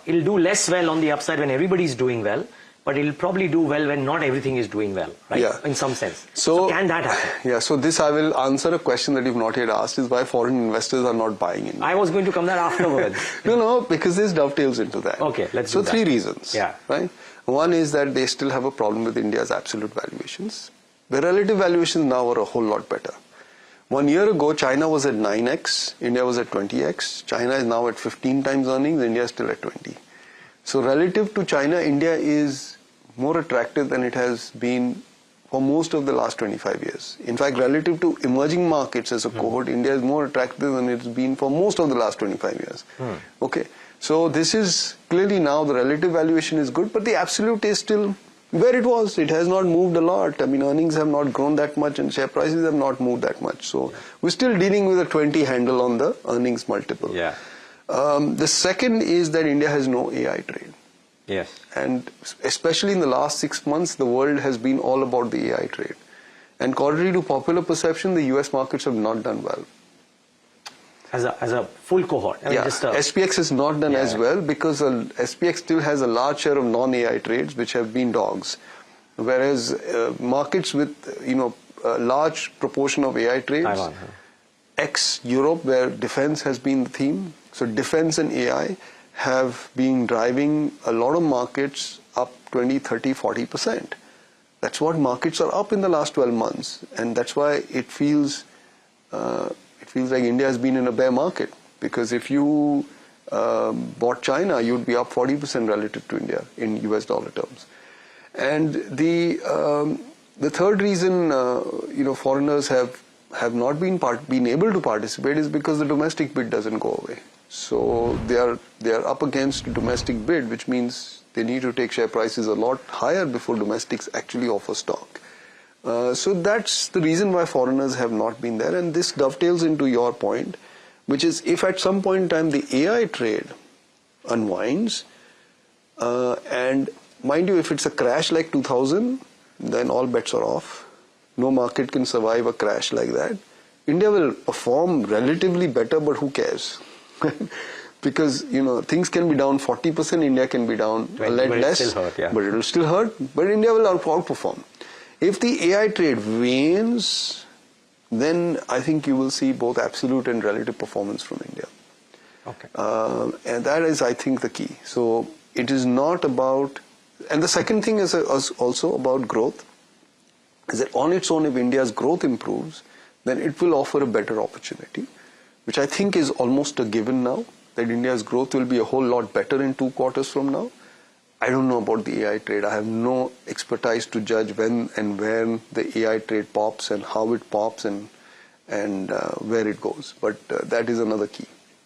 it'll do less well on the upside when everybody's doing well, but it'll probably do well when not everything is doing well, right? Yeah. In some sense. So can that happen? Yeah, so this I will answer a question that you've not yet asked, is why foreign investors are not buying in. I was going to come there afterwards. No, because this dovetails into that. Okay, let's do that. So three reasons, yeah. right? One is that they still have a problem with India's absolute valuations. The relative valuations now are a whole lot better. 1 year ago, China was at 9x, India was at 20x. China is now at 15 times earnings, India is still at 20. So relative to China, India is more attractive than it has been for most of the last 25 years. In fact, relative to emerging markets as a cohort, India is more attractive than it's been for most of the last 25 years. Okay, so this is clearly now the relative valuation is good, but the absolute is still where it was. It has not moved a lot. I mean, earnings have not grown that much and share prices have not moved that much. So we're still dealing with a 20 handle on the earnings multiple. Yeah. The second is that India has no AI trade. Yes. And especially in the last 6 months, the world has been all about the AI trade. And contrary to popular perception, the US markets have not done well. As a full cohort. I mean, SPX has not done as well because SPX still has a large share of non-AI trades which have been dogs. Whereas markets with, a large proportion of AI trades, Taiwan, ex-Europe, where defense has been the theme. So defense and AI have been driving a lot of markets up 20, 30, 40%. That's what markets are up in the last 12 months. And that's why it feels like India has been in a bear market. Because if you bought China, you'd be up 40% relative to India in US dollar terms. And the third reason, foreigners have not been able to participate is because the domestic bid doesn't go away. So they are up against a domestic bid, which means they need to take share prices a lot higher before domestics actually offer stock. So that's the reason why foreigners have not been there. And this dovetails into your point, which is if at some point in time the AI trade unwinds, and mind you, if it's a crash like 2000, then all bets are off. No market can survive a crash like that. India will perform relatively better, but who cares? Because, things can be down 40%, India can be down a lot less, but it Okay. And that is, I think, the key. So it is not about, and the second thing is also about growth, is that on its own, if India's growth improves, then it will offer a better opportunity, which I think is almost a given now, that India's growth will be a whole lot better in 2 quarters from now. I don't know about the AI trade. I have no expertise to judge when and where the AI trade pops and how it pops and where it goes. But that is another key.